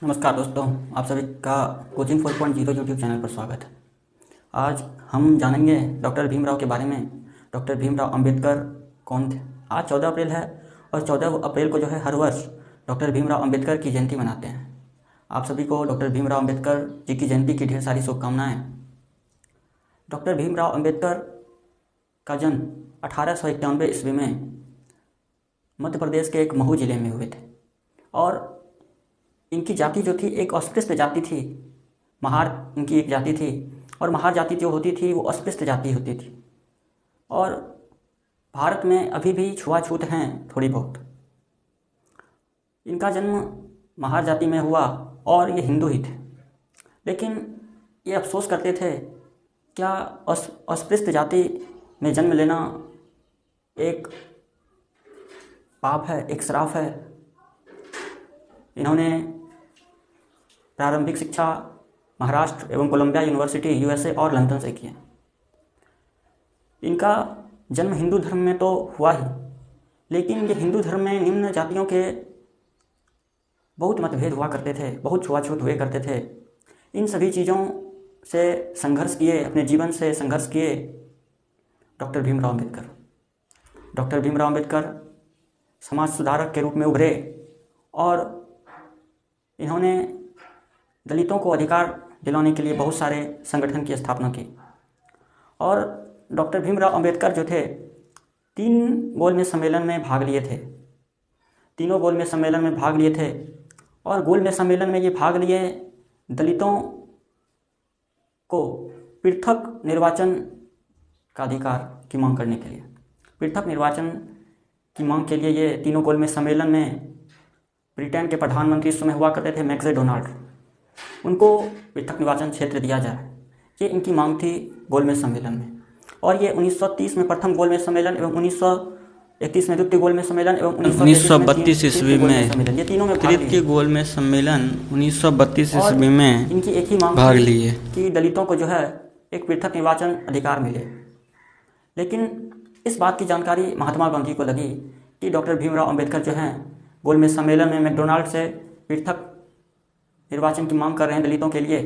नमस्कार दोस्तों, आप सभी का कोचिंग 4.0 यूट्यूब चैनल पर स्वागत है। आज हम जानेंगे डॉक्टर भीमराव के बारे में। डॉक्टर भीमराव अंबेडकर कौन थे। आज 14 अप्रैल है और 14 अप्रैल को जो है हर वर्ष डॉक्टर भीमराव अंबेडकर की जयंती मनाते हैं। आप सभी को डॉक्टर भीमराव अंबेडकर जी की जयंती की ढेर सारी शुभकामनाएँ। डॉक्टर भीमराव अंबेडकर का जन्म 1891 ईस्वी में मध्य प्रदेश के एक महू जिले में हुए थे और इनकी जाति जो थी एक अस्पृश्य जाति थी। महार इनकी एक जाति थी और महार जाति जो होती थी वो अस्पृश्य जाति होती थी। और भारत में अभी भी छुआछूत हैं थोड़ी बहुत। इनका जन्म महार जाति में हुआ और ये हिंदू ही थे, लेकिन ये अफसोस करते थे क्या अस्पृश्य जाति में जन्म लेना एक पाप है, एक श्राप है। इन्होंने प्रारंभिक शिक्षा महाराष्ट्र एवं कोलंबिया यूनिवर्सिटी यूएसए और लंदन से किया। इनका जन्म हिंदू धर्म में तो हुआ ही, लेकिन ये हिंदू धर्म में निम्न जातियों के बहुत मतभेद हुआ करते थे, बहुत छुआछूत हुए करते थे। इन सभी चीज़ों से संघर्ष किए, अपने जीवन से संघर्ष किए डॉक्टर भीमराव अंबेडकर। डॉक्टर भीमराव अंबेडकर समाज सुधारक के रूप में उभरे और इन्होंने दलितों को अधिकार दिलाने के लिए बहुत सारे संगठन की स्थापना की। और डॉक्टर भीमराव अंबेडकर जो थे 3 गोलमेज सम्मेलन में भाग लिए थे। तीनों गोलमेज सम्मेलन में भाग लिए थे और गोलमेज सम्मेलन में ये भाग लिए दलितों को पृथक निर्वाचन का अधिकार की मांग करने के लिए। पृथक निर्वाचन की मांग के लिए ये तीनों गोलमेज सम्मेलन में ब्रिटेन के प्रधानमंत्री उस समय हुआ करते थे मैकडोनाल्ड, उनको पृथक निर्वाचन क्षेत्र दिया जाए, ये इनकी मांग थी गोलमेज सम्मेलन में। और ये 1930 में प्रथम गोलमेज सम्मेलन एवं 1931 में द्वितीय गोलमेज सम्मेलन एवं 1932 ईस्वी में ये तीनों में तृतीय गोलमेज सम्मेलन 1932 ईस्वी में इनकी एक ही मांग भाग लिए कि दलितों को जो है एक पृथक निर्वाचन अधिकार मिले। लेकिन इस बात की जानकारी महात्मा गांधी को लगी कि डॉक्टर भीमराव अंबेडकर जो हैं गोलमेज सम्मेलन में मैकडोनाल्ड से पृथक निर्वाचन की मांग कर रहे हैं दलितों के लिए।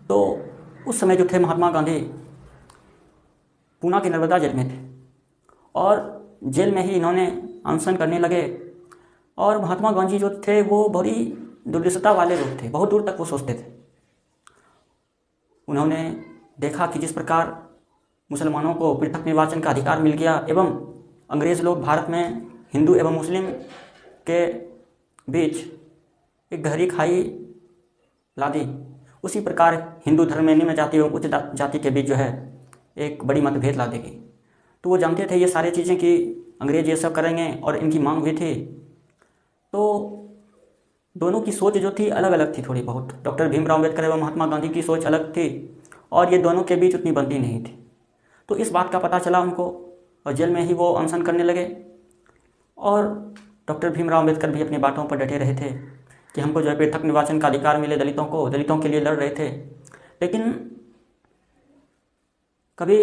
तो उस समय जो थे महात्मा गांधी पूना के नर्मदा जेल में थे और जेल में ही इन्होंने अनशन करने लगे। और महात्मा गांधी जो थे वो बड़ी दूरदर्शिता वाले लोग थे, बहुत दूर तक वो सोचते थे। उन्होंने देखा कि जिस प्रकार मुसलमानों को पृथक निर्वाचन का अधिकार मिल गया एवं अंग्रेज़ लोग भारत में हिंदू एवं मुस्लिम के बीच एक गहरी खाई ला दी, उसी प्रकार हिंदू धर्म में निम्न जाति एवं उच्च जाति के बीच जो है एक बड़ी मतभेद ला देगी। तो वो जानते थे ये सारी चीज़ें कि अंग्रेज ये सब करेंगे और इनकी मांग हुई थी। तो दोनों की सोच जो थी अलग अलग थी थोड़ी बहुत। डॉक्टर भीमराव अंबेडकर एवं महात्मा गांधी की सोच अलग थी और ये दोनों के बीच उतनी बनती नहीं थी। तो इस बात का पता चला उनको और जेल में ही वो अनशन करने लगे। और डॉक्टर भीमराव अंबेडकर भी अपनी बातों पर डटे रहे थे कि हमको जो है पृथक निर्वाचन का अधिकार मिले, दलितों के लिए लड़ रहे थे। लेकिन कभी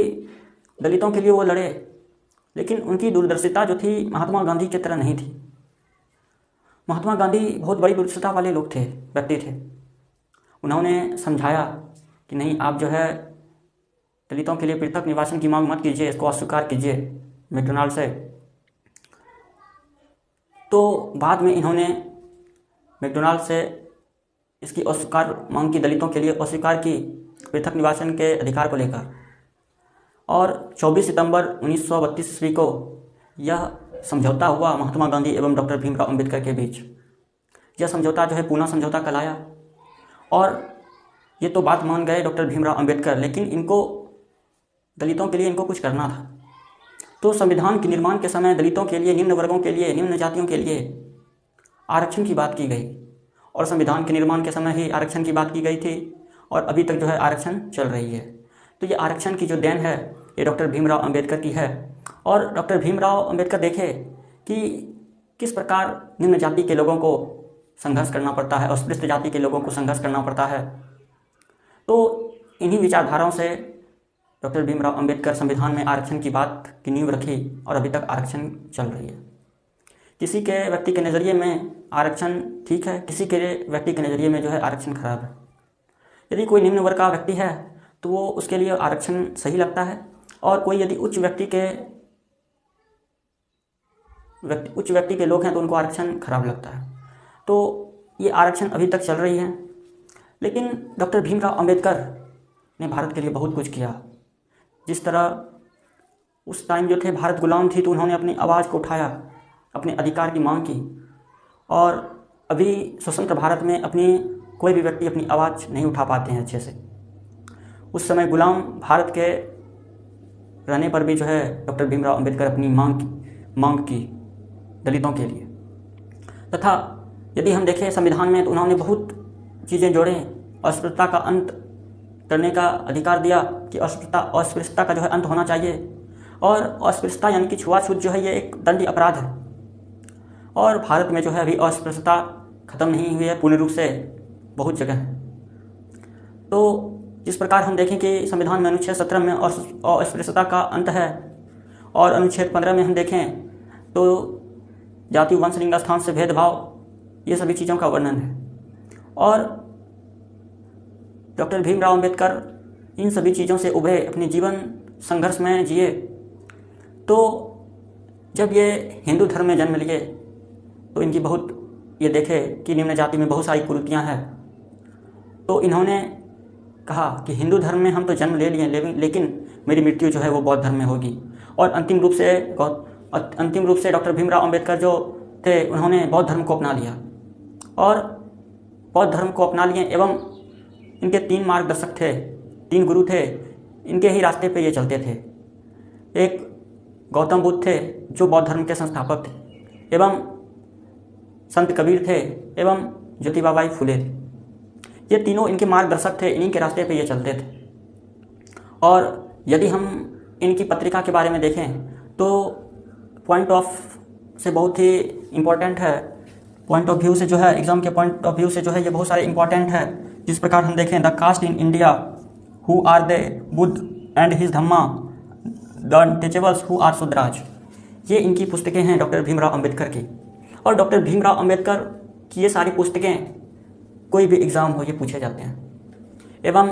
दलितों के लिए वो लड़े, लेकिन उनकी दूरदर्शिता जो थी महात्मा गांधी की तरह नहीं थी। महात्मा गांधी बहुत बड़ी दूरदर्शिता वाले लोग थे, व्यक्ति थे। उन्होंने समझाया कि नहीं, आप जो है दलितों के लिए पृथक निर्वाचन की मांग मत कीजिए, इसको अस्वीकार कीजिए मैकडोनाल्ड से। तो बाद में इन्होंने मैकडोनाल्ड से इसकी अस्वीकार मांग की, दलितों के लिए अस्वीकार की पृथक निर्वाचन के अधिकार को लेकर। और 24 सितंबर 1932 ईस्वी को यह समझौता हुआ महात्मा गांधी एवं डॉक्टर भीमराव अंबेडकर के बीच। यह समझौता जो है पूना समझौता कहलाया। और ये तो बात मान गए डॉक्टर भीमराव अंबेडकर, लेकिन इनको दलितों के लिए इनको कुछ करना था। तो संविधान के निर्माण के समय दलितों के लिए, निम्न वर्गों के लिए, निम्न जातियों के लिए आरक्षण की बात की गई और संविधान के निर्माण के समय ही आरक्षण की बात की गई थी और अभी तक जो है आरक्षण चल रही है। तो ये आरक्षण की जो देन है ये डॉक्टर भीमराव अंबेडकर की है। और डॉक्टर भीमराव अंबेडकर देखे कि किस प्रकार निम्न जाति के लोगों को संघर्ष करना पड़ता है, अस्पृश्य जाति के लोगों को संघर्ष करना पड़ता है। तो इन्हीं विचारधाराओं से डॉक्टर भीमराव अंबेडकर संविधान में आरक्षण की बात की नींव रखी और अभी तक आरक्षण चल रही है। किसी के व्यक्ति के नज़रिए में आरक्षण ठीक है, किसी के व्यक्ति के नज़रिए में जो है आरक्षण खराब है। यदि कोई निम्न वर्ग का व्यक्ति है तो वो उसके लिए आरक्षण सही लगता है, और कोई यदि उच्च व्यक्ति के लोग हैं तो उनको आरक्षण खराब लगता है। तो ये आरक्षण अभी तक चल रही है। लेकिन डॉक्टर भीमराव अंबेडकर ने भारत के लिए बहुत कुछ किया। जिस तरह उस टाइम जो थे भारत गुलाम थी, तो उन्होंने अपनी आवाज़ को उठाया, अपने अधिकार की मांग की। और अभी स्वतंत्र भारत में कोई भी व्यक्ति अपनी आवाज़ नहीं उठा पाते हैं अच्छे से। उस समय गुलाम भारत के रहने पर भी जो है डॉक्टर भीमराव अंबेडकर अपनी मांग की दलितों के लिए। तथा यदि हम देखें संविधान में तो उन्होंने बहुत चीज़ें जोड़े। अस्पृश्यता का अंत करने का अधिकार दिया कि अस्पृश्यता का जो है अंत होना चाहिए, और अस्पृश्यता यानी कि छुआछूत जो है ये एक दंडनीय अपराध है। और भारत में जो है अभी अस्पृश्यता खत्म नहीं हुई है पूर्ण रूप से, बहुत जगह है। तो जिस प्रकार हम देखें कि संविधान में अनुच्छेद 17 में अस्पृश्यता का अंत है, और अनुच्छेद 15 में हम देखें तो जाति, वंश, लिंग, स्थान से भेदभाव, ये सभी चीज़ों का वर्णन है। और डॉक्टर भीमराव अंबेडकर इन सभी चीज़ों से उभरे, अपने जीवन संघर्ष में जिए। तो जब ये हिंदू धर्म में जन्म लिए तो इनकी ये देखे कि निम्न जाति में बहुत सारी कुरीतियाँ हैं। तो इन्होंने कहा कि हिंदू धर्म में हम तो जन्म ले लिए, लेकिन मेरी मृत्यु जो है वो बौद्ध धर्म में होगी। और अंतिम रूप से डॉक्टर भीमराव अंबेडकर जो थे उन्होंने बौद्ध धर्म को अपना लिया, और बौद्ध धर्म को अपना लिए। एवं इनके 3 मार्गदर्शक थे, 3 गुरु थे, इनके ही रास्ते पे ये चलते थे। एक गौतम बुद्ध थे जो बौद्ध धर्म के संस्थापक थे, एवं संत कबीर थे, एवं ज्योतिबा फुले थे। ये तीनों इनके मार्गदर्शक थे, इन्हीं के रास्ते पे ये चलते थे। और यदि हम इनकी पत्रिका के बारे में देखें तो पॉइंट ऑफ से बहुत ही इम्पोर्टेंट है। पॉइंट ऑफ व्यू से जो है, एग्जाम के पॉइंट ऑफ व्यू से जो है ये बहुत सारे इम्पोर्टेंट है। जिस प्रकार हम देखें, the caste in India, who are they, Buddha and his Dhamma, the untouchables who are Shudras. ये इनकी पुस्तकें हैं डॉक्टर भीमराव अंबेडकर की। और डॉक्टर भीमराव अंबेडकर की ये सारी पुस्तकें कोई भी एग्ज़ाम हो ये पूछे जाते हैं। एवं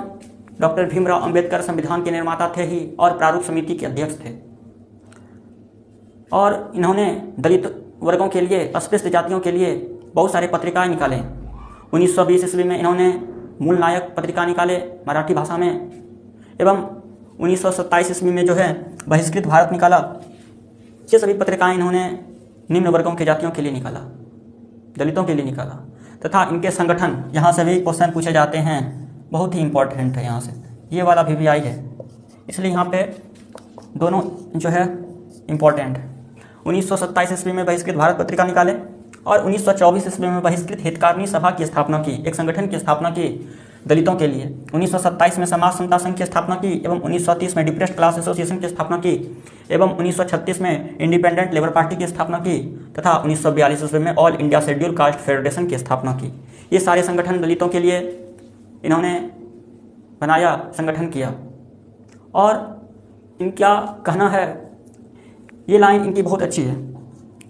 डॉक्टर भीमराव अंबेडकर संविधान के निर्माता थे ही, और प्रारूप समिति के अध्यक्ष थे। और इन्होंने दलित वर्गों के लिए, अस्पृश्य जातियों के लिए बहुत सारे पत्रिकाएं निकाले। 1920 ईस्वी में इन्होंने मूल नायक पत्रिका निकाले मराठी भाषा में, एवं 1927 ईस्वी में जो है बहिष्कृत भारत निकाला। ये सभी पत्रिकाएं इन्होंने निम्न वर्गों के जातियों के लिए निकाला, दलितों के लिए निकाला। तथा इनके संगठन, यहाँ से भी क्वेश्चन पूछे जाते हैं, बहुत ही इंपॉर्टेंट है। यहाँ से ये वाला भी आई है, इसलिए यहाँ पे दोनों जो है इम्पोर्टेंट है। 1927 ईस्वी में बहिष्कृत भारत पत्रिका निकाले, और 1924 ईस्वी में बहिष्कृत हितकारिणी सभा की स्थापना की, एक संगठन की स्थापना की दलितों के लिए। 1927 में समाज समता संघ की स्थापना की, एवं 1930 में डिप्रेस्ड क्लास एसोसिएशन की स्थापना की, एवं 1936 में इंडिपेंडेंट लेबर पार्टी की स्थापना की, तथा 1942 ईस्वी में all India schedule caste federation की स्थापना की। ये सारे संगठन दलितों के लिए इन्होंने बनाया, संगठन किया। और इनका कहना है, ये लाइन इनकी बहुत अच्छी है,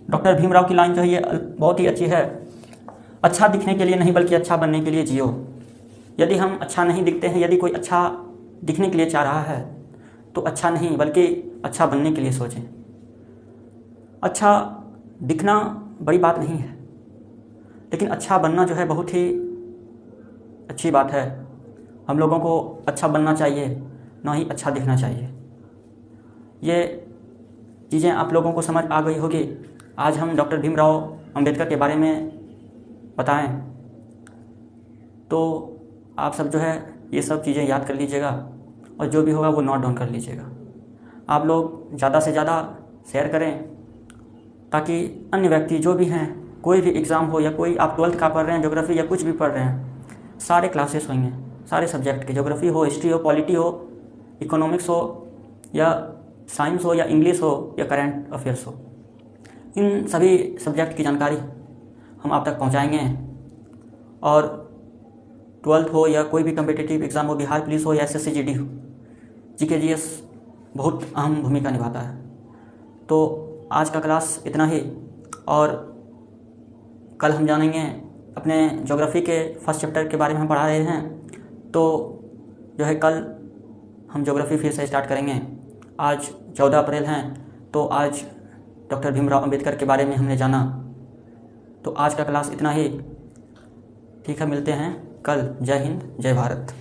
डॉक्टर भीमराव की लाइन जो है ये बहुत ही अच्छी है। अच्छा दिखने के लिए नहीं बल्कि अच्छा बनने के लिए जियो। यदि हम अच्छा नहीं दिखते हैं, यदि कोई अच्छा दिखने के लिए चाह रहा है तो अच्छा नहीं बल्कि अच्छा बनने के लिए सोचें। अच्छा दिखना बड़ी बात नहीं है, लेकिन अच्छा बनना जो है बहुत ही अच्छी बात है। हम लोगों को अच्छा बनना चाहिए, ना ही अच्छा दिखना चाहिए। ये चीज़ें आप लोगों को समझ आ गई होगी। आज हम डॉक्टर भीमराव अंबेडकर के बारे में बताएं, तो आप सब जो है ये सब चीज़ें याद कर लीजिएगा, और जो भी होगा वो नोट डाउन कर लीजिएगा। आप लोग ज़्यादा से ज़्यादा शेयर करें, ताकि अन्य व्यक्ति जो भी हैं, कोई भी एग्ज़ाम हो या कोई आप 12th का पढ़ रहे हैं, ज्योग्राफी या कुछ भी पढ़ रहे हैं, सारे क्लासेस होंगे, सारे सब्जेक्ट के, ज्योग्राफी हो, हिस्ट्री हो, पॉलिटी हो, इकोनॉमिक्स हो, या साइंस हो, या इंग्लिश हो, या करंट अफेयर्स हो, इन सभी सब्जेक्ट की जानकारी हम आप तक पहुंचाएंगे। और 12th हो या कोई भी कम्पिटिटिव एग्ज़ाम हो, बिहार पुलिस हो या SSC GD हो, GK GS बहुत अहम भूमिका निभाता है। तो आज का क्लास इतना ही। और कल हम जानेंगे अपने ज्योग्राफी के फर्स्ट चैप्टर के बारे में हम पढ़ा रहे हैं, तो जो है कल हम ज्योग्राफी फिर से स्टार्ट करेंगे। आज 14 अप्रैल हैं, तो आज डॉक्टर भीमराव अंबेडकर के बारे में हमने जाना। तो आज का क्लास इतना ही। ठीक है, मिलते हैं कल। जय हिंद, जय भारत।